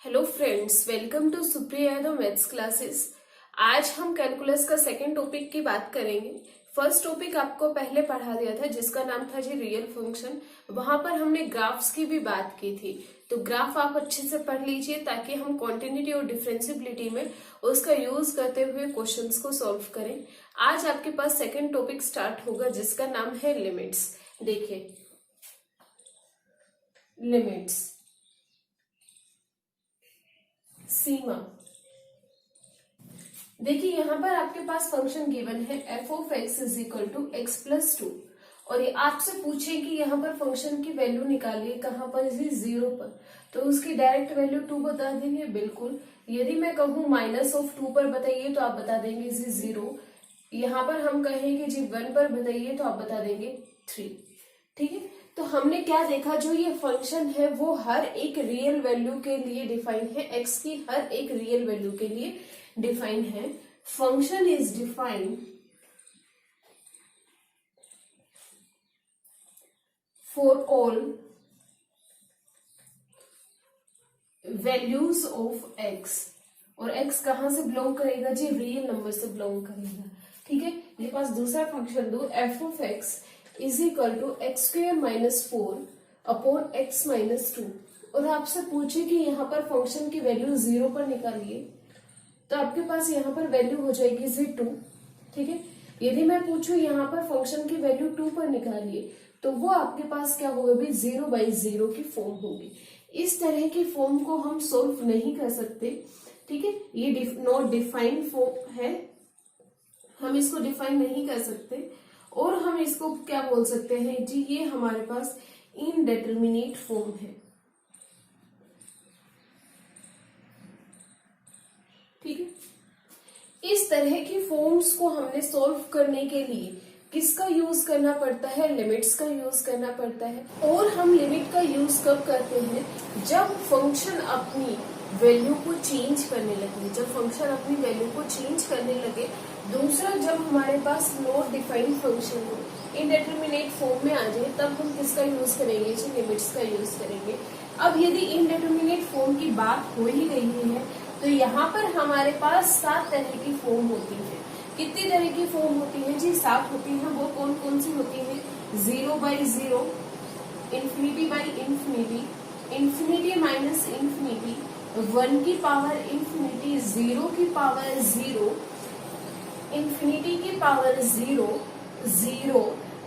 Hello friends, welcome to Supriya Yadav maths classes. आज हम calculus का सेकंड टॉपिक की बात करेंगे। फर्स्ट टॉपिक आपको पहले पढ़ा दिया था जिसका नाम था जी रियल फंक्शन। वहां पर हमने ग्राफ्स की भी बात की थी, तो ग्राफ आप अच्छे से पढ़ लीजिए ताकि हम कॉन्टिन्यूटी और डिफरेंशिएबिलिटी में उसका यूज करते हुए क्वेश्चंस को सॉल्व करें। आज आपके पास सेकंड टॉपिक स्टार्ट होगा जिसका नाम है लिमिट्स। देखिए, लिमिट्स, सीमा। देखिए यहाँ पर आपके पास फंक्शन गिवन है f of x is equal to x plus two, और ये आपसे पूछे कि यहाँ पर फंक्शन की वैल्यू निकालिए कहाँ पर, जी जीरो पर, तो उसकी डायरेक्ट वैल्यू टू बता देंगे। बिल्कुल, यदि मैं कहूँ माइनस ऑफ टू पर बताइए तो आप बता देंगे जी जीरो। यहाँ पर हम कहेंगे जी वन पर बताइए तो आप बता देंगे थ्री। ठीक है, तो हमने क्या देखा, जो ये फंक्शन है वो हर एक रियल वैल्यू के लिए डिफाइन है, एक्स की हर एक रियल वैल्यू के लिए डिफाइन है। Function is defined for all values of x, और एक्स कहां से बिलोंग करेगा जी, रियल नंबर से बिलोंग करेगा। ठीक है, मेरे पास दूसरा फंक्शन दो, f of x is equal to x square minus four upon x minus two, और आपसे पूछे कि यहाँ पर फंक्शन की वैल्यू जीरो पर निकालिए तो आपके पास यहाँ पर वैल्यू हो जाएगी जी टू। ठीक है, यदि मैं पूछूं यहाँ पर फंक्शन की वैल्यू टू पर निकालिए तो वो आपके पास क्या होगा भी, जीरो बाई जीरो की फॉर्म होगी। इस तरह की फॉर्म को हम सोल्व नहीं कर सकते। ठीक है, ये नॉट डिफाइंड फॉर्म है, हम इसको डिफाइन नहीं कर सकते, और हम इसको क्या बोल सकते हैं जी, ये हमारे पास इनडेटर्मिनेट फॉर्म है। ठीक है, इस तरह की फॉर्म्स को हमने सॉल्व करने के लिए किसका यूज करना पड़ता है, लिमिट्स का यूज करना पड़ता है। और हम लिमिट का यूज कब करते हैं, जब फंक्शन अपनी वैल्यू को चेंज करने लगे, जब फंक्शन अपनी वैल्यू को चेंज करने लगे। दूसरा, जब हमारे पास नॉट डिफाइंड फंक्शन हो, इनडेटर्मिनेट फॉर्म में आ जाए, तब हम किसका यूज करेंगे जी, लिमिट्स का यूज करेंगे। अब यदि इनडेटर्मिनेट फॉर्म की बात हो ही गई है तो यहाँ पर हमारे पास 7 तरह की फॉर्म होती है। कितनी तरह की फॉर्म होती है जी, 7 होती है। वो कौन कौन सी होती है, zero by zero, infinity by infinity, infinity minus infinity, one की पावर इंफिनिटी, जीरो की पावर जीरो, इंफिनिटी की power zero, zero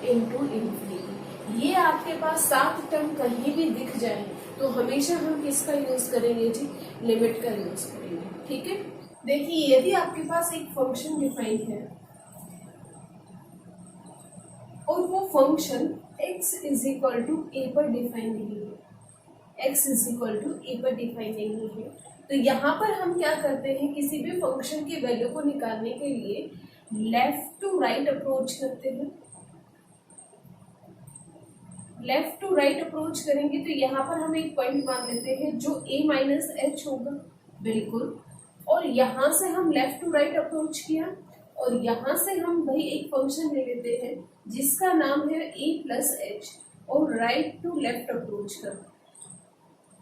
into infinity. ये आपके पास 7 टर्म कहीं भी दिख जाए तो हमेशा हम किसका यूज करेंगे जी, लिमिट का यूज करेंगे। ठीक है, देखिए यदि आपके पास एक फंक्शन डिफाइन है और वो function x is equal to A पर डिफाइन नहीं है, x is equal to A पर डिफाइन नहीं है, तो यहाँ पर हम क्या करते हैं, किसी भी फंक्शन की वैल्यू को निकालने के लिए लेफ्ट टू राइट अप्रोच करते हैं। लेफ्ट टू राइट अप्रोच करेंगे तो यहाँ पर हम एक पॉइंट मान लेते हैं जो a माइनस एच होगा। बिल्कुल, और यहाँ से हम लेफ्ट टू राइट अप्रोच किया, और यहाँ से हम वही एक फंक्शन ले लेते हैं जिसका नाम है a प्लस एच, और राइट टू लेफ्ट अप्रोच कर।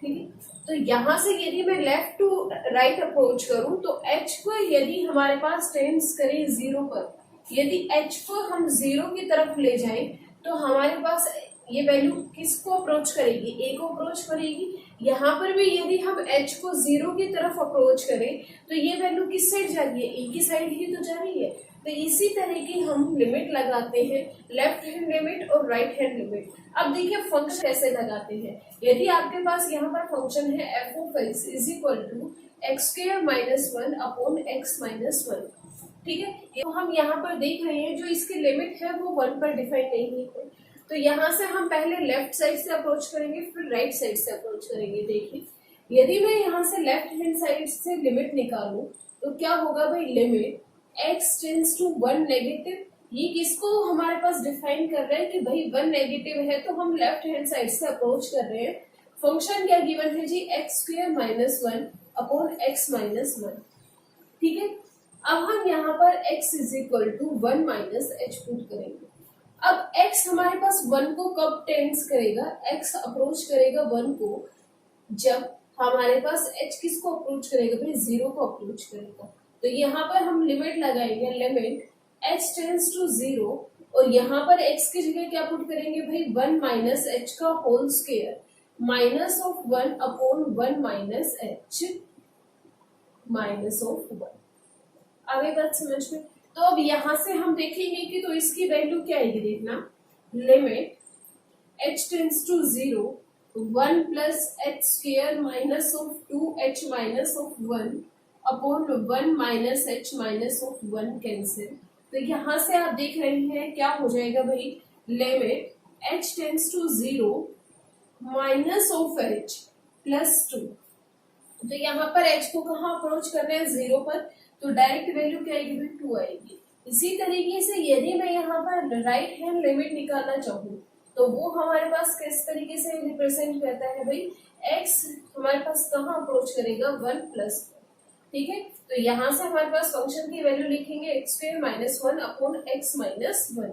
ठीक है, तो यहाँ से यदि मैं लेफ्ट टू राइट अप्रोच करूं तो h को यदि हमारे पास टेंड्स करे जीरो पर, यदि h को हम जीरो की तरफ ले जाएं तो हमारे पास ये वैल्यू किसको अप्रोच करेगी, a को अप्रोच करेगी। यहाँ पर भी यदि हम h को जीरो की तरफ अप्रोच करें तो ये वैल्यू किस साइड जा रही है, a की साइड ही तो जा रही है। तो इसी तरह की हम लिमिट लगाते हैं, लेफ्ट हैंड लिमिट और राइट हैंड लिमिट। अब देखिए फंक्शन कैसे लगाते हैं। यदि आपके पास यहाँ पर फंक्शन है f of x is equal to x square minus one upon x minus one. ठीक है, तो हम यहाँ पर देख रहे हैं जो इसकी लिमिट है वो वन पर डिफाइन नहीं है, तो यहाँ से हम पहले लेफ्ट साइड से अप्रोच करेंगे फिर राइट साइड से अप्रोच करेंगे। देखिए, यदि मैं यहाँ से लेफ्ट हैंड साइड से लिमिट निकालूं तो क्या होगा भाई, limit x tends to one negative, ये किसको हमारे पास डिफाइन कर रहा है कि भाई वन नेगेटिव है तो हम लेफ्ट हैंड साइड से अप्रोच कर रहे हैं। फंक्शन क्या गिवन है जी, x square minus one upon x minus one. ठीक है, अब हम यहाँ पर x is equal to one minus h put करेंगे। अब x हमारे पास वन को कब टेंड्स करेगा, x अप्रोच करेगा वन को जब हमारे पास h किसको अप्रोच करेगा भाई, 0 को अप्रोच करेगा। तो यहाँ पर हम लिमिट लगाएंगे, लिमिट h टेंड्स टू 0, और यहाँ पर x की जगह क्या पुट करेंगे भाई, 1 माइनस एच का whole square, minus of 1 upon 1 minus h, minus of 1। आगे बात समझ में। तो अब यहाँ से हम देखेंगे कि तो इसकी वैल्यू क्या आएगी, देखना, limit h tends to 0, 1 plus h square minus of 2h minus of 1 upon 1 minus h minus of 1 cancel. तो यहाँ से आप देख रहे हैं क्या हो जाएगा भाई, limit h tends to 0 minus of h plus 2। तो यहाँ पर h को कहाँ अप्रोच कर रहे हैं, 0 पर, तो डायरेक्ट वैल्यू क्या आएगी भाई, 2 आएगी। इसी तरीके से यदि मैं यहाँ पर राइट हैंड लिमिट निकालना चाहूँ तो वो हमारे पास किस तरीके से रिप्रेजेंट करता है भाई, x हमारे पास कहाँ अप्रोच करेगा, 1 प्लस 1। ठीक है, तो यहाँ से हमारे पास फंक्शन की वैल्यू लिखेंगे x square minus 1 upon x minus 1।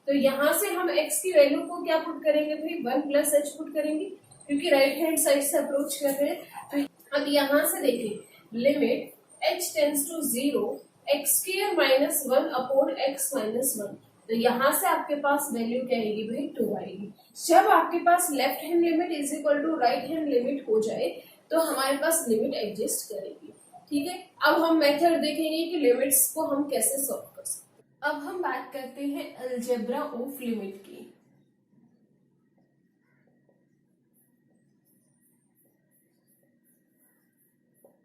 तो यहाँ से हम x की वैल्यू को क्या पुट करेंगे भाई, 1 प्लस एच पुट करेंगे, क्योंकि राइट हैंड साइड से अप्रोच कर रहे हैं। तो अब यहाँ से देखिए, limit h tends to 0 x square minus 1 upon x minus 1। तो यहाँ से आपके पास वैल्यू क्या आएगी भाई, 2 आएगी। जब आपके पास left hand limit is equal to right hand limit हो जाए तो हमारे पास लिमिट एग्जिस्ट करेगी। ठीक है, अब हम मेथड देखेंगे कि लिमिट्स को हम कैसे सॉल्व कर सकते हैं। अब हम बात करते हैं अलजेब्रा ऑफ लिमिट की।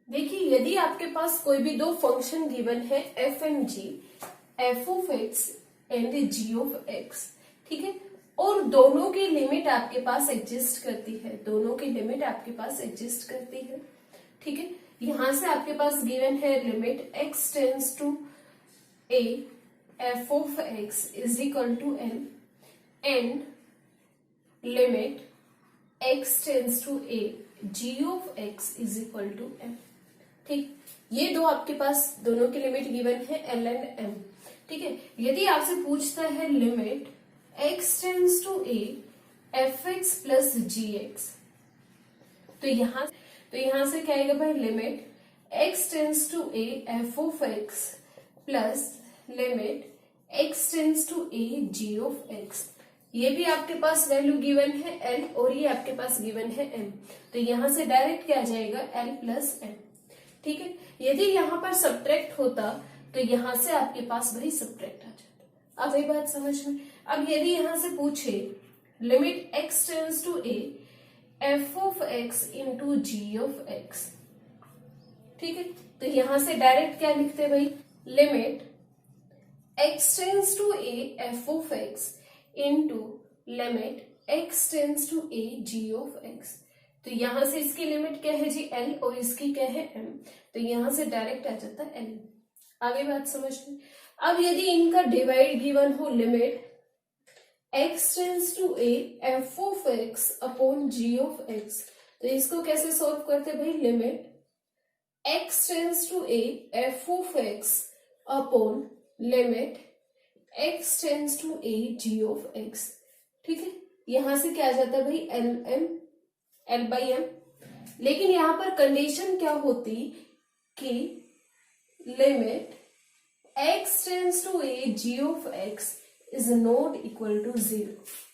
देखिए, यदि आपके पास कोई भी दो फंक्शन गिवन है f and g, f of x and g of x, ठीक है, और दोनों की लिमिट आपके पास एग्जिस्ट करती है, दोनों की लिमिट आपके पास एग्जिस्ट करती है। ठीक है, यहां से आपके पास गिवन है limit x tends to a f of x is equal to n and limit x tends to a g of x is equal to m। ठीक, ये दो आपके पास दोनों की लिमिट गिवन है l एंड m। ठीक है, यदि आपसे पूछता है limit x tends to a f x plus g x, तो यहां से क्या आएगा भाई, limit x tends to a f of x plus limit x tends to a g of x। ये भी आपके पास वैल्यू गिवन है l और ये आपके पास गिवन है m, तो यहां से डायरेक्ट क्या आ जाएगा, l प्लस m। ठीक है, यदि यहाँ पर सब्ट्रैक्ट होता तो यहां से आपके पास वही सब्ट्रैक्ट आ जाता। अब ये बात समझ में। अब यदि यहां से पूछे limit x tends to a f of x into g of x, ठीक है, तो यहां से डायरेक्ट क्या लिखते भाई, limit x tends to a f of x into limit x tends to a g of x। तो यहां से इसकी लिमिट क्या है जी, l, और इसकी क्या है, m, तो यहां से डायरेक्ट आ जाता है l। आगे बात समझ में। अब यदि इनका डिवाइड गिवन हो, limit x tends to a f of x upon g of x, तो इसको कैसे सॉल्व करते भाई, limit x tends to a f of x upon limit x tends to a g of x। ठीक है, यहां से क्या आ जाता है भाई, l बाई m। लेकिन यहां पर कंडीशन क्या होती कि limit x tends to a g of x is not equal to 0।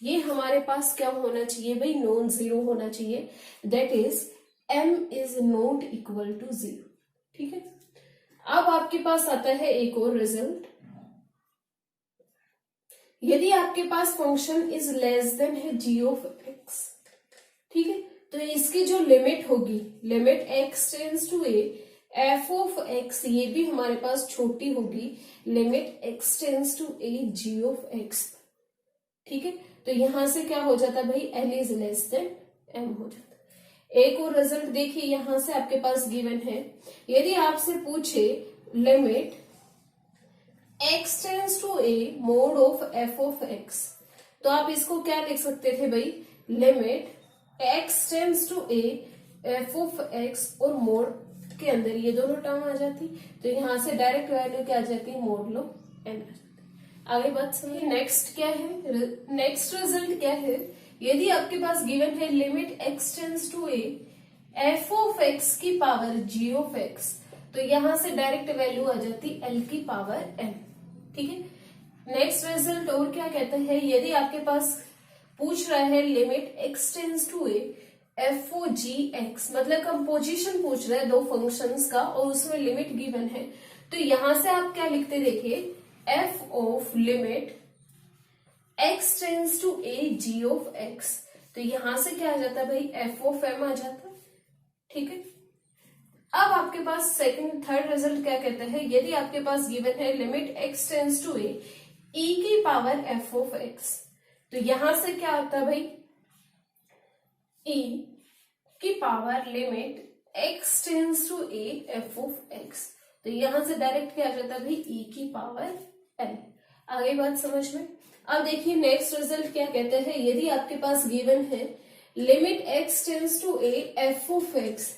ये हमारे पास क्या होना चाहिए भाई, नॉन जीरो होना चाहिए, that is m is not equal to 0। ठीक है, अब आपके पास आता है एक और रिजल्ट। यदि आपके पास फंक्शन इज लेस देन है g ऑफ x, ठीक है, तो इसकी जो लिमिट होगी, limit x tends to a f of x, ये भी हमारे पास छोटी होगी, limit x tends to a g of x। ठीक है, तो यहां से क्या हो जाता है भाई, l is less then m हो जाता। एक और रिजल्ट देखिए, यहां से आपके पास गिवन है, यदि आपसे पूछे limit x tends to a mod of f of x, तो आप इसको क्या लिख सकते थे भाई, limit x tends to a f of x, और मोड के अंदर ये दोनों टर्म आ जाती, तो यहां से डायरेक्ट वैल्यू क्या आ जाती है, मोड लो n आ जाती। आगे बात समझिए। नेक्स्ट क्या है, नेक्स्ट रिजल्ट क्या है, यदि आपके पास गिवन है limit x tends to a f of x की पावर जी ऑफ एक्स, तो यहां से डायरेक्ट वैल्यू आ जाती एल की पावर एन। ठीक है, नेक्स्ट रिजल्ट और क्या कहते हैं, यदि आपके पास पूछ रहा है limit x tends to a f o g x, मतलब कंपोजिशन पूछ रहा है दो फंक्शंस का और उसमें लिमिट गिवन है, तो यहां से आप क्या लिखते देखिए, f of limit x tends to a g of x, तो यहां से क्या आ जाता है भाई, एफ ऑफ एम आ जाता है। ठीक है, अब आपके पास सेकंड थर्ड रिजल्ट क्या कहता है, यदि आपके पास गिवन है लिमिट एक्स टेंस टू ए ई की पावर एफ ऑफ एक्स, तो यहां से क्या आता है भाई, ई की power limit x tends to a f of x, तो यहां से डायरेक्ट क्या आ जाता है भाई, ई की पावर एन। आगे बात समझ में। अब देखिए नेक्स्ट रिजल्ट क्या कहते हैं, यदि आपके पास गिवन है limit x tends to a f of x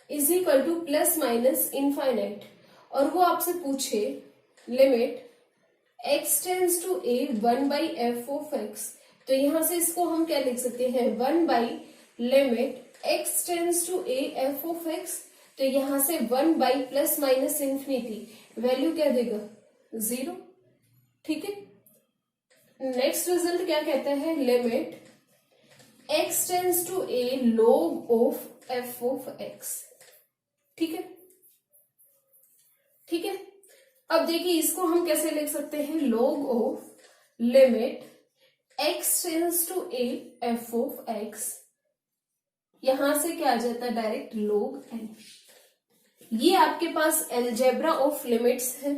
is equal to plus minus infinite, और वो आपसे पूछे limit x tends to a one by f of x, तो यहां से इसको हम क्या लिख सकते हैं, one by limit x tends to a f of x, तो यहां से one by plus minus infinity, value क्या देगा, जीरो। ठीक है, नेक्स्ट रिजल्ट क्या कहता है, limit x tends to a log of f of x. ठीक है, ठीक है, अब देखिए इसको हम कैसे लिख सकते हैं, log of limit x tends to a f of x, यहां से क्या आ जाता है डायरेक्ट log n। ये आपके पास एल्जेब्रा ऑफ लिमिट्स है।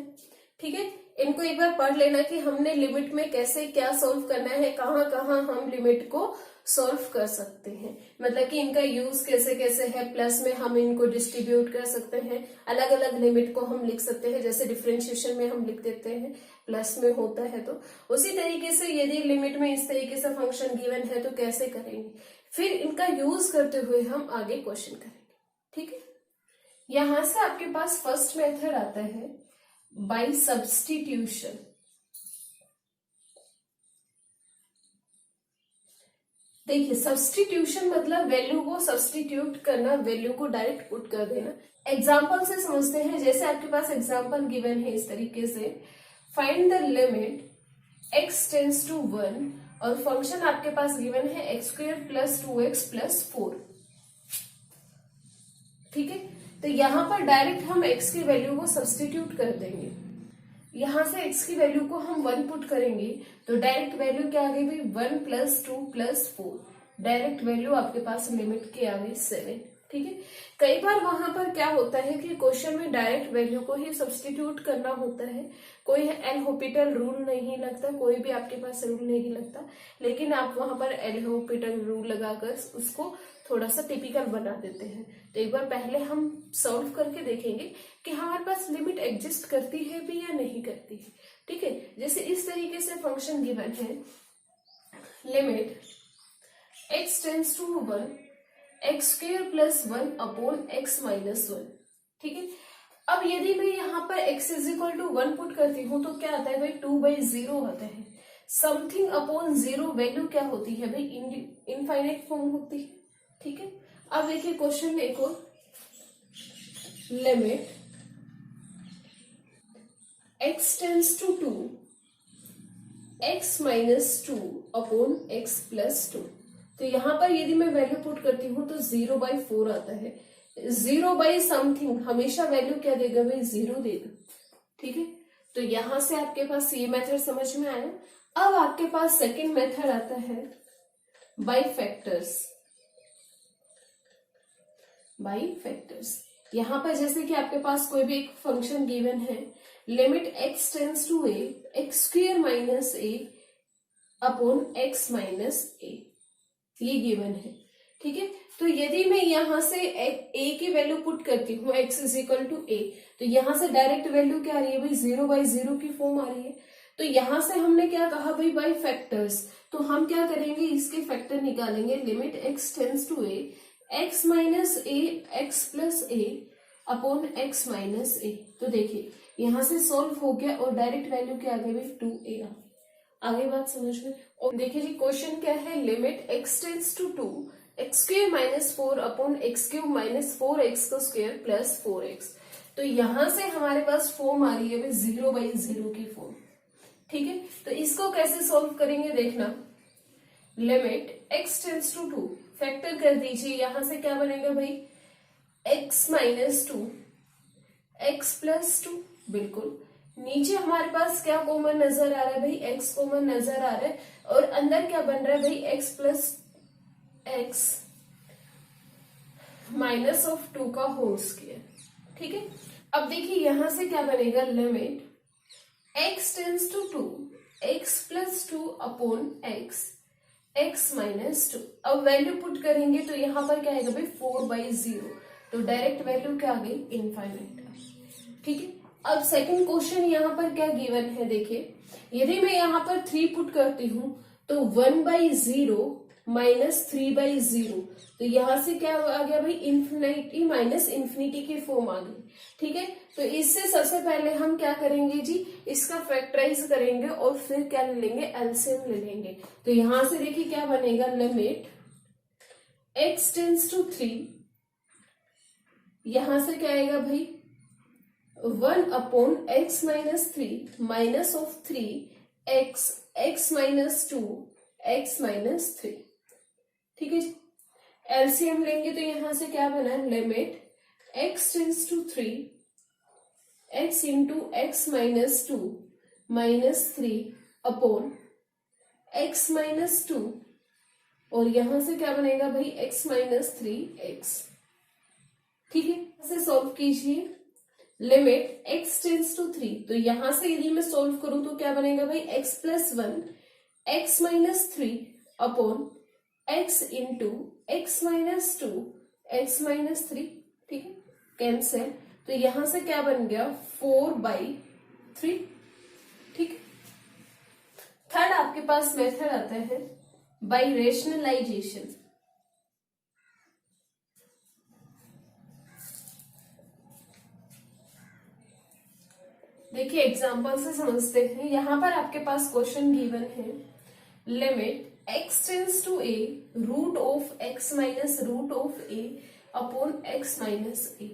ठीक है, इनको एक बार पढ़ लेना कि हमने लिमिट में कैसे क्या सॉल्व करना है, कहां कहां हम लिमिट को सॉल्व कर सकते हैं, मतलब कि इनका यूज कैसे कैसे है, प्लस में हम इनको डिस्ट्रीब्यूट कर सकते हैं, अलग अलग लिमिट को हम लिख सकते हैं, जैसे डिफरेंशिएशन में हम लिख देते हैं प्लस में होता है, तो उसी तरीके से यदि लिमिट में इस तरीके से फंक्शन गिवन है तो कैसे करेंगे, फिर इनका यूज करते हुए हम आगे क्वेश्चन करेंगे। ठीक है, यहां से आपके पास फर्स्ट मेथड आता है बाय सब्स्टिट्यूशन। देखिए सब्स्टिट्यूशन मतलब वैल्यू को सब्स्टिट्यूट करना, वैल्यू को डायरेक्ट पुट कर देना। एग्जाम्पल से समझते हैं, जैसे आपके पास एग्जाम्पल गिवन है इस तरीके से, find the limit x tends to 1 और फंक्शन आपके पास गिवन है x square plus 2x plus 4। ठीक है, तो यहां पर डायरेक्ट हम x की वैल्यू को सब्स्टिट्यूट कर देंगे, यहां से x की वैल्यू को हम 1 पुट करेंगे तो डायरेक्ट वैल्यू क्या आ गई भाई, 1 प्लस 2 प्लस 4, डायरेक्ट वैल्यू आपके पास लिमिट की आ गई 7। ठीक है, कई बार वहां पर क्या होता है कि क्वेश्चन में डायरेक्ट वैल्यू को ही सब्स्टिट्यूट करना होता है, कोई एल हॉपिटल रूल नहीं लगता, कोई भी आपके पास रूल नहीं लगता, लेकिन आप वहां पर एल हॉपिटल रूल लगाकर उसको थोड़ा सा टिपिकल बना देते हैं। तो एक बार पहले हम सॉल्व करके देखेंगे कि हमारे पास लिमिट एग्जिस्ट करती है भी या नहीं करती है। ठीक है, जैसे इस तरीके से फंक्शन गिवन है limit x tends to 1 x square plus 1 upon x minus 1। ठीक है, अब यदि मैं यहाँ पर x is equal to 1 put करती हूँ तो क्या आता है भाई, 2/0 आता है। समथिंग अपॉन 0 वैल्यू क्या होती है भाई, इनफाइनाइट फॉर्म होती है। ठीक है, अब देखिए क्वेश्चन में एक और, limit x tends to 2 x minus 2 upon x plus 2, तो यहां पर यदि मैं वैल्यू पुट करती हूं तो 0/4 आता है। 0 बाई समथिंग हमेशा वैल्यू क्या देगा भाई, 0 देगा। ठीक है, तो यहां से आपके पास ये मेथड समझ में आया। अब आपके पास सेकंड मेथड आता है बाई फैक्टर्स। बाई फैक्टर्स, यहां पर जैसे कि आपके पास कोई भी एक फंक्शन गिवन है, limit x tends to a x square minus a upon x minus a, ये गिवन है। ठीक है, तो यदि मैं यहां से a की वैल्यू पुट करती हूँ x is equal to a, तो यहां से डायरेक्ट वैल्यू क्या आ रही है भाई, 0/0 की फॉर्म आ रही है। तो यहां से हमने क्या कहा भाई, बाई फैक्टर्स, तो हम क्या करेंगे, इसके फैक्टर निकालेंगे। Limit x tends to a x minus a x plus a upon x minus a, तो देखिए यहां से सॉल्व हो गया और डायरेक्ट वैल्यू क्या आ गई भाई, 2a आगे बात समझ में। और देखिए जी क्वेश्चन क्या है, limit x tends to 2 x square minus 4 upon x cube minus 4x का स्क्वेयर प्लस 4x। तो यहां से हमारे पास फॉर्म आ रही है 0/0 की फॉर्म। ठीक है, तो इसको कैसे सॉल्व करेंगे देखना। Limit x tends to 2, factor कर दीजिए, यहां से क्या बनेगा भाई x माइनस 2 x प्लस 2। बिल्कुल, नीचे हमारे पास क्या कॉमन नजर आ रहा है भाई, x कॉमन नजर आ रहा है, और अंदर क्या बन रहा है भाई x plus x minus of 2 का होल स्क्वायर। ठीक है, अब देखिए यहां से क्या बनेगा, limit x tends to 2 x plus 2 upon x minus 2। अब वैल्यू पुट करेंगे तो यहां पर क्या आएगा भाई 4/0, तो डायरेक्ट वैल्यू क्या आ गई, इनफाइनाइट। ठीक है, अब सेकंड क्वेश्चन यहाँ पर क्या गिवन है देखिए, यदि मैं यहाँ पर 3 पुट करती हूँ तो 1/0 माइनस 3/0, तो यहां से क्या आ गया भाई इन्फिनिटी माइनस इन्फिनिटी की फॉर्म आ गई। ठीक है, तो इससे सबसे पहले हम क्या करेंगे जी, इसका फैक्टराइज करेंगे और फिर क्या ले लेंगे, एलसीएम ले लेंगे। तो यहां से देखिए क्या बनेगा, लिमिट x टेंड्स टू 3, यहां से क्या आएगा भाई 1 upon x minus 3 minus of 3 x minus 2 x minus 3। ठीक है, एलसीएम लेंगे तो यहां से क्या बना, limit x tends to 3 x into x minus 2 minus 3 upon x minus 2, और यहां से क्या बनेगा भाई x माइनस 3x। ठीक है, इसे सॉल्व कीजिए, लिमिट x टेंड्स टू 3, तो यहां से यदि मैं सॉल्व करूं तो क्या बनेगा भाई x plus 1 x minus 3 upon x into x minus 2 x minus 3। ठीक है, कैंसिल, तो यहां से क्या बन गया 4/3। ठीक है, थर्ड आपके पास मेथड आता है बाय रेशनलाइजेशन। देखिए एग्जांपल से समझते हैं, यहां पर आपके पास क्वेश्चन गिवन है, limit x tends to a root of x minus root of a upon x minus a।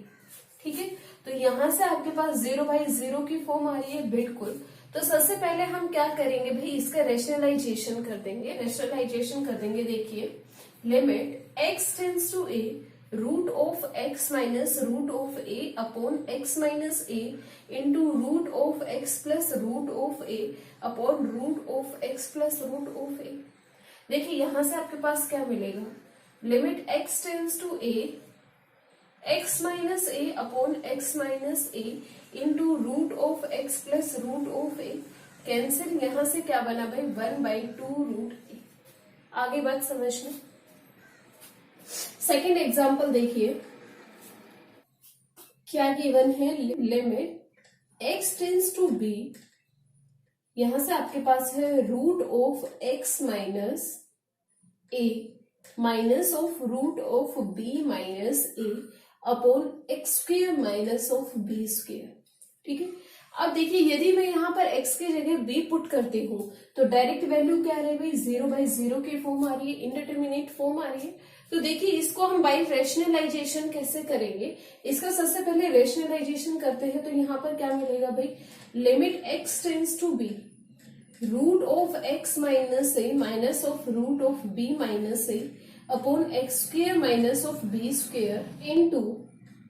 ठीक है, तो यहां से आपके पास 0/0 की फॉर्म आ रही है। बिल्कुल, तो सबसे पहले हम क्या करेंगे भाई, इसका रेशनलाइजेशन कर देंगे। देखिए limit x tends to a root of x minus root of a upon x minus a into root of x plus root of a upon root of x plus root of a। देखिए यहां से आपके पास क्या मिलेगा, limit x tends to a x minus a upon x minus a into root of x plus root of a, cancel, यहां से क्या बना भाई 1/2 रूट a। आगे बात समझ में। सेकेंड एग्जाम्पल देखिए क्या गिवन है, limit x tends to b, यहां से आपके पास है root of x minus a minus of root of b minus a upon x square minus of b square. ठीक है, अब देखिए यदि मैं यहाँ पर x की जगह b पुट करती हूँ तो डायरेक्ट वैल्यू क्या आ रही है भाई 0/0 की फॉर्म आ रही है, इंडिटरमिनेट फॉर्म आ रही है। तो देखिए इसको हम बाय रेशनलाइजेशन कैसे करेंगे, इसका सबसे पहले रेशनलाइजेशन करते हैं, तो यहाँ पर क्या मिलेगा भाई, limit x tends to b root of x minus a minus of root of b minus a upon x square minus of b square into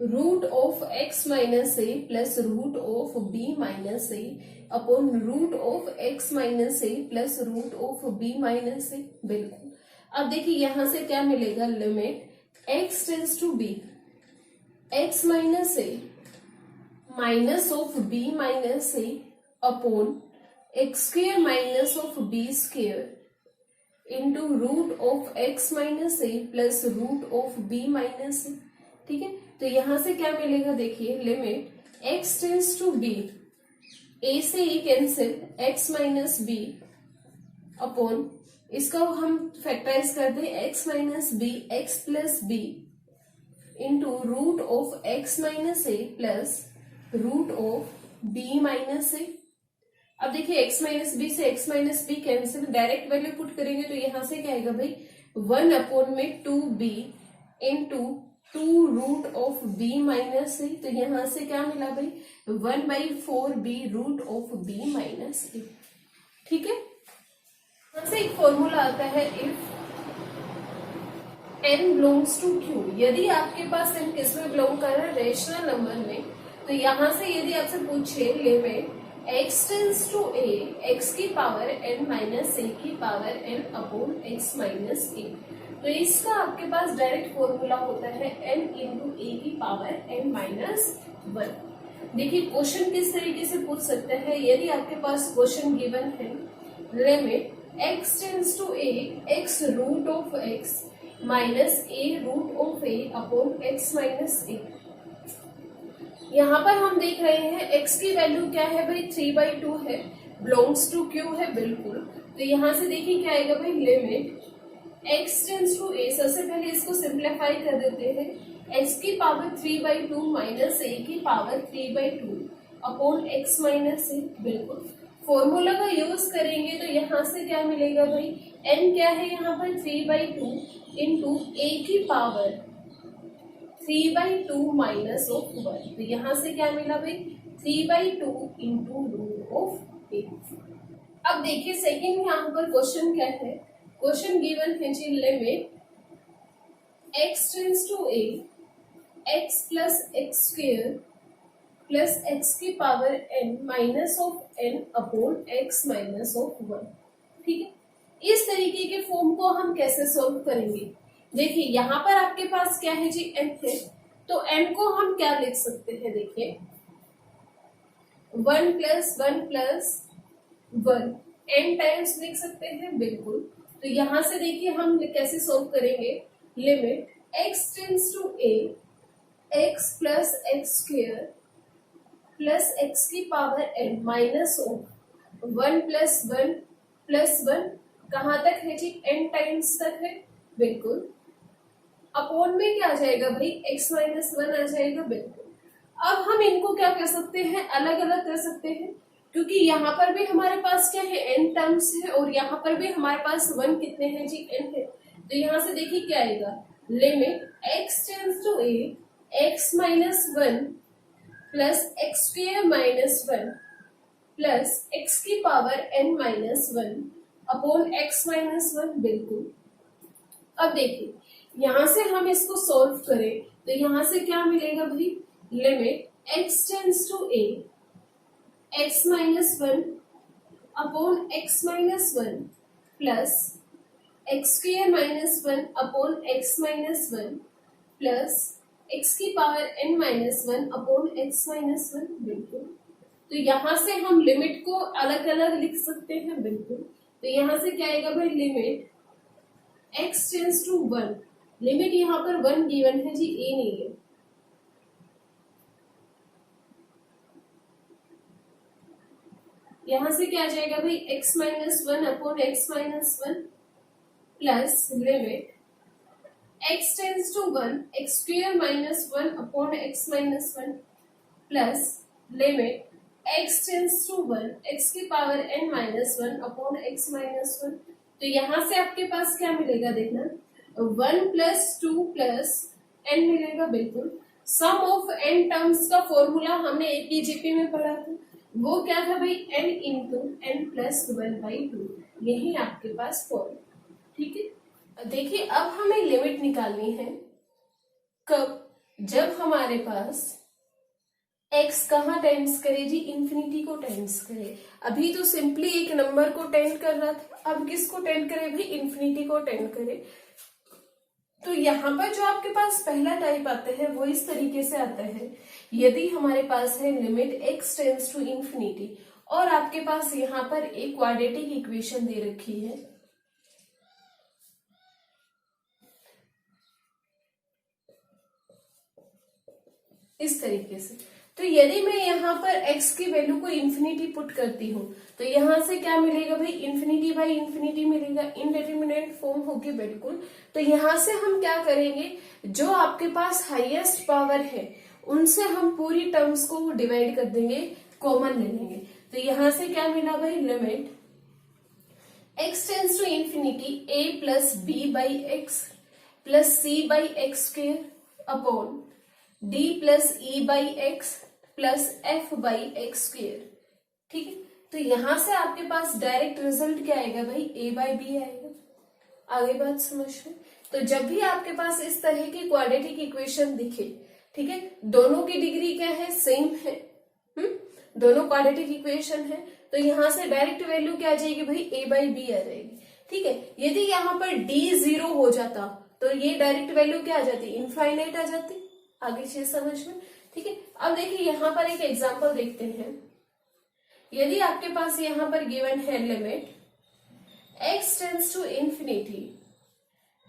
root of x minus a plus root of b minus a upon root of x minus a plus root of b minus a। बिल्कुल, अब देखिए यहां से क्या मिलेगा, limit x tends to b x minus a minus of b minus a upon x square minus of b square into root of x minus a plus root of b minus a। ठीक है, तो यहां से क्या मिलेगा, देखिए limit x tends to b, a से e cancel, x minus b upon इसका हम फैक्टराइज कर दें x minus b x plus b into root of x minus a plus root of b minus a। अब देखिए x minus B से x minus b cancel, direct value put करेंगे तो यहां से क्या आएगा भाई 1 अपॉन में 2b into 2 root of b minus A. तो यहां से क्या मिला भाई 1/4b root of b minus A. ठीक है, यहां से एक फॉर्मूला आता है if n belongs to q। यदि आपके पास n किस में बिलोंग कर रहा है, रेशनल नंबर में, तो यहां से यदि आपसे पूछे limit x tends to a x की पावर n माइनस a की power n upon x minus a, तो इसका आपके पास डायरेक्ट फॉर्मूला होता है n इंटू a की पावर n माइनस 1। देखिए क्वेश्चन किस तरीके से पूछ सकते हैं, यदि आपके पास क्वेश्चन गिवन है limit x tends to a x root of x minus a root of a upon x minus a। यहाँ पर हम देख रहे हैं x की वैल्यू क्या है भाई 3/2 है, बिलोंग्स टू q है बिल्कुल। तो यहाँ से देखिए क्या आएगा भाई limit x tends to a। सबसे पहले इसको सिंप्लीफाई कर देते हैं, x की पावर 3/2 माइनस a की power 3/2 upon x minus a। बिल्कुल फॉर्मूला का यूज करेंगे तो यहाँ से क्या मिलेगा भाई n क्या है यहाँ पर 3/2 इंटू a की पावर 3/2 माइनस ऑफ 1। तो यहाँ से क्या मिला भाई 3/2 इंटू रूट ऑफ a। अब देखिए सेकेंड यहाँ पर क्वेश्चन क्या है, क्वेश्चन गिवन है जी limit x tends to a x plus x square plus x की power n minus of n upon x minus of 1। ठीक है, इस तरीके के फॉर्म को हम कैसे सॉल्व करेंगे। देखिए यहाँ पर आपके पास क्या है जी n है, तो n को हम क्या लिख सकते हैं, देखिए 1 प्लस 1 प्लस 1 n टाइम्स लिख सकते हैं बिल्कुल। तो यहाँ से देखिए हम कैसे सॉल्व करेंगे limit x tends to a x plus x square plus x की power n minus of 1 plus 1 plus 1 कहाँ तक है जी n टाइम्स तक है बिल्कुल, अपॉन में क्या आ जाएगा भाई x माइनस 1 आ जाएगा बिल्कुल। अब हम इनको क्या कर सकते हैं, अलग अलग कर सकते हैं, क्योंकि यहाँ पर भी हमारे पास क्या है n टर्म्स है और यहाँ पर भी हमारे पास 1 कितने हैं जी n है। तो यहाँ से देखिए क्या आएगा limit x tends to a x minus 1 plus x square minus 1 plus x की power n minus 1 upon x minus 1 बिल्कुल। अब देखिए यहाँ से हम इसको सॉल्व करें तो यहाँ से क्या मिलेगा भाई limit x tends to a x minus 1 upon x minus 1 plus x square minus 1 upon x minus 1 plus x की power n minus 1 upon x minus 1 बिल्कुल। तो यहाँ से हम लिमिट को अलग अलग लिख सकते हैं बिल्कुल। तो यहाँ से क्या आएगा भाई limit x tends to 1, limit यहाँ पर 1 गिवन है जी a नहीं है, यहाँ से क्या आ जाएगा भाई x minus 1 upon x minus 1 plus limit x tends to 1 x square minus 1 upon x minus 1 plus limit x tends to 1 x की power n minus 1 upon x minus 1। तो यहाँ से आपके पास क्या मिलेगा देखना 1 प्लस 2 प्लस n मिलेगा बिल्कुल। सम ऑफ n टर्म्स का फॉर्मूला हमने एपीजीपी में पढ़ा था, वो क्या था भाई n इंटू n प्लस 1/2, यही आपके पास फॉर्मूला। ठीक है, देखिए अब हमें लिमिट निकालनी है कब, जब हमारे पास x कहाँ टेंड्स करे जी इंफिनिटी को टेंड्स करे। अभी तो सिंपली एक नंबर को टेंड कर रहा था, अब किसको टेंड करे भाई इंफिनिटी को टेंड करे। तो यहाँ पर जो आपके पास पहला टाइप आता है वो इस तरीके से आता है, यदि हमारे पास है limit x tends to infinity और आपके पास यहाँ पर एक क्वाड्रेटिक इक्वेशन दे रखी है, इस तरीके से। तो यदि मैं यहाँ पर x की वैल्यू को इंफिनिटी पुट करती हूँ तो यहाँ से क्या मिलेगा भाई इंफिनिटी बाई इंफिनिटी मिलेगा, इनडेटरमिनेट फॉर्म होगी बिल्कुल। तो यहाँ से हम क्या करेंगे, जो आपके पास हाईएस्ट पावर है उनसे हम पूरी टर्म्स को डिवाइड कर देंगे, कॉमन ले लेंगे। तो यहाँ से क्या मिला भाई limit x tends to infinity a plus b by x plus c by x square upon d plus e by x plus f by x square. ठीक है, तो यहां से आपके पास डायरेक्ट रिजल्ट क्या आएगा भाई, a बाई बी आएगा। आगे बात समझ में। तो जब भी आपके पास इस तरह की क्वाड्रेटिक इक्वेशन दिखे, ठीक है, दोनों की डिग्री क्या है, सेम है, दोनों क्वाड्रेटिक इक्वेशन है, तो यहां से डायरेक्ट वैल्यू क्या आ जाएगी भाई, a बाई बी आ जाएगी। ठीक है, यदि यहाँ पर d 0 हो जाता तो ये डायरेक्ट वैल्यू क्या आ जाती, इनफाइनाइट आ जाती। आगे चीज समझ में। ठीक है, अब देखिए यहाँ पर एक एग्जांपल देखते हैं। यदि आपके पास यहाँ पर गिवन है limit x tends to infinity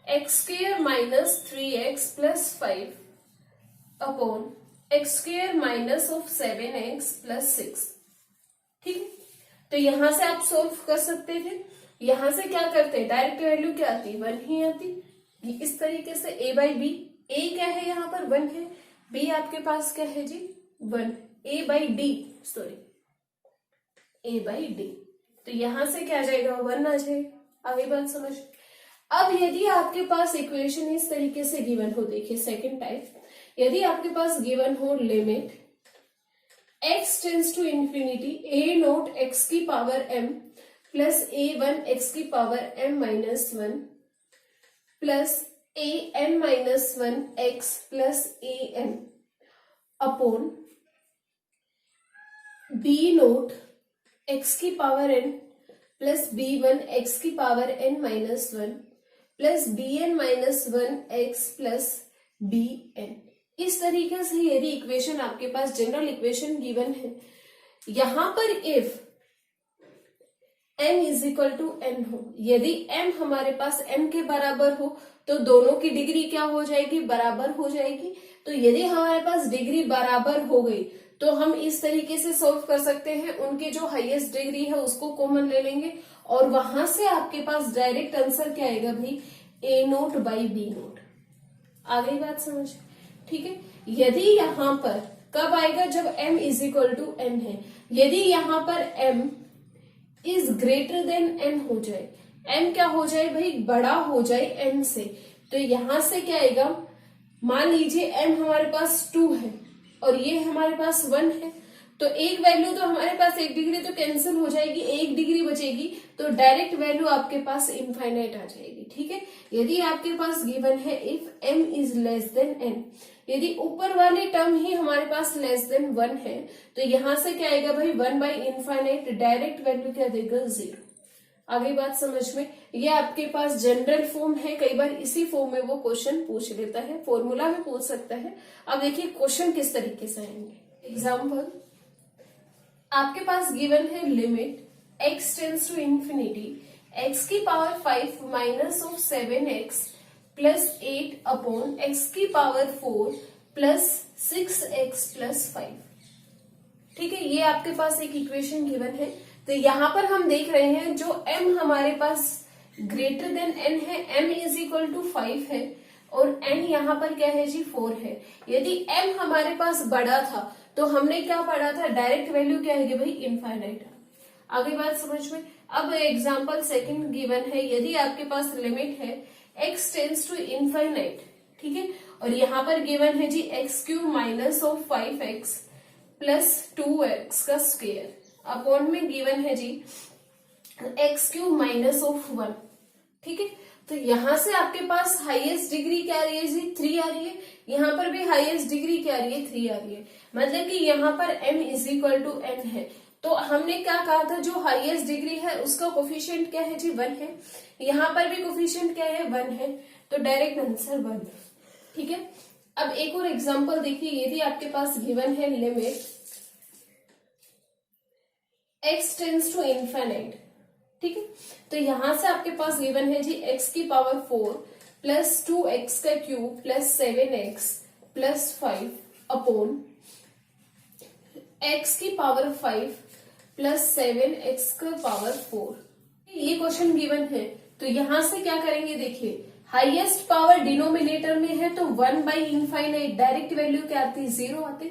x square minus 3x plus 5 upon x square minus of 7x plus 6। ठीक है, तो यहां से आप सोल्व कर सकते थे। यहां से क्या करते हैं, डायरेक्ट वैल्यू क्या आती, 1 ही आती। इस तरीके से a बाई बी, a क्या है यहाँ पर 1 है, b आपके पास क्या है जी 1, a by D sorry a by D, तो यहां से क्या आ जाएगा 1 आ जाएगा। आगे बात समझ। अब यदि आपके पास इक्वेशन इस तरीके से गिवन हो, देखिए सेकंड टाइप, यदि आपके पास गिवन हो limit x tends to infinity a nought x की पावर m प्लस a1 x की पावर m minus 1 plus a m minus 1 x plus a m upon b nought x की power n plus b1 x की power n minus 1 plus bn minus 1 x plus bn। इस तरीके से यदि equation आपके पास general equation given है, यहां पर if m is equal to n हो, यदि m हमारे पास m के बराबर हो तो दोनों की डिग्री क्या हो जाएगी, बराबर हो जाएगी। तो यदि हमारे पास डिग्री बराबर हो गई तो हम इस तरीके से सॉल्व कर सकते हैं, उनकी जो हाईएस्ट डिग्री है उसको कॉमन ले लेंगे और वहां से आपके पास डायरेक्ट आंसर क्या आएगा भाई, a not by b not. आ गई बात समझ। ठीक है, यदि यहाँ पर कब आएगा, जब m is equal to n है। यदि यहाँ पर m is greater than n हो जाए, m क्या हो जाए भाई, बड़ा हो जाए n से, तो यहां से क्या आएगा, मान लीजिए m हमारे पास 2 है और ये हमारे पास 1 है, तो एक वैल्यू तो हमारे पास, एक डिग्री तो कैंसिल हो जाएगी, एक डिग्री बचेगी, तो डायरेक्ट वैल्यू आपके पास इनफाइनाइट आ जाएगी। ठीक है, यदि आपके पास गिवन है if m is less then n, यदि ऊपर वाली टर्म ही हमारे पास लेस देन 1 है, तो यहां से क्या आएगा भाई, 1 बाई इनफाइनाइट, डायरेक्ट वैल्यू क्या देगा 0। आगे बात समझ में। ये आपके पास जनरल फॉर्म है, कई बार इसी फॉर्म में वो क्वेश्चन पूछ लेता है, फॉर्मूला में पूछ सकता है। अब देखिए क्वेश्चन किस तरीके से आएंगे। एग्जाम्पल, आपके पास गिवन है limit x tends to infinity x की power 5 minus of 7x plus 8 upon x की पावर 4 प्लस 6x प्लस 5। ठीक है, ये आपके पास एक इक्वेशन गिवन है। तो यहां पर हम देख रहे हैं जो m हमारे पास ग्रेटर देन n है, m इज इक्वल टू 5 है और n यहाँ पर क्या है जी 4 है। यदि m हमारे पास बड़ा था तो हमने क्या पढ़ा था, डायरेक्ट वैल्यू क्या है भाई, इनफाइनाइट। आगे बात समझ में। अब एग्जांपल सेकंड गिवन है, यदि आपके पास लिमिट है x टेंस टू इनफाइनाइट, ठीक है, और यहाँ पर गिवन है जी x cube minus of 5x plus 2x का स्क्वायर अपॉन में गिवन है जी एक्स क्यूब माइनस ऑफ 1। ठीक है, तो यहां से आपके पास हाईएस्ट डिग्री क्या आ रही है जी 3 आ रही है, यहाँ पर भी हाईएस्ट डिग्री क्या आ रही है 3 आ रही है, मतलब कि यहाँ पर m is equal to n है। तो हमने क्या कहा था, जो हाईएस्ट डिग्री है उसका कोफिशिएंट क्या है जी 1 है, यहाँ पर भी कोफिशिएंट क्या है 1 है, तो डायरेक्ट आंसर 1। ठीक है, अब एक और एग्जांपल देखिए, यदि आपके पास गिवन है limit x tends to infinite, ठीक है, तो यहां से आपके पास गिवन है जी x की पावर 4 प्लस 2x का cube plus 7x plus 5 upon x की पावर 5 प्लस 7x का पावर 4। ये क्वेश्चन गिवन है, तो यहां से क्या करेंगे, देखिए हाईएस्ट पावर डिनोमिनेटर में है तो 1 बाई इनफाइनाइट, डायरेक्ट वैल्यू क्या आती है 0 आती।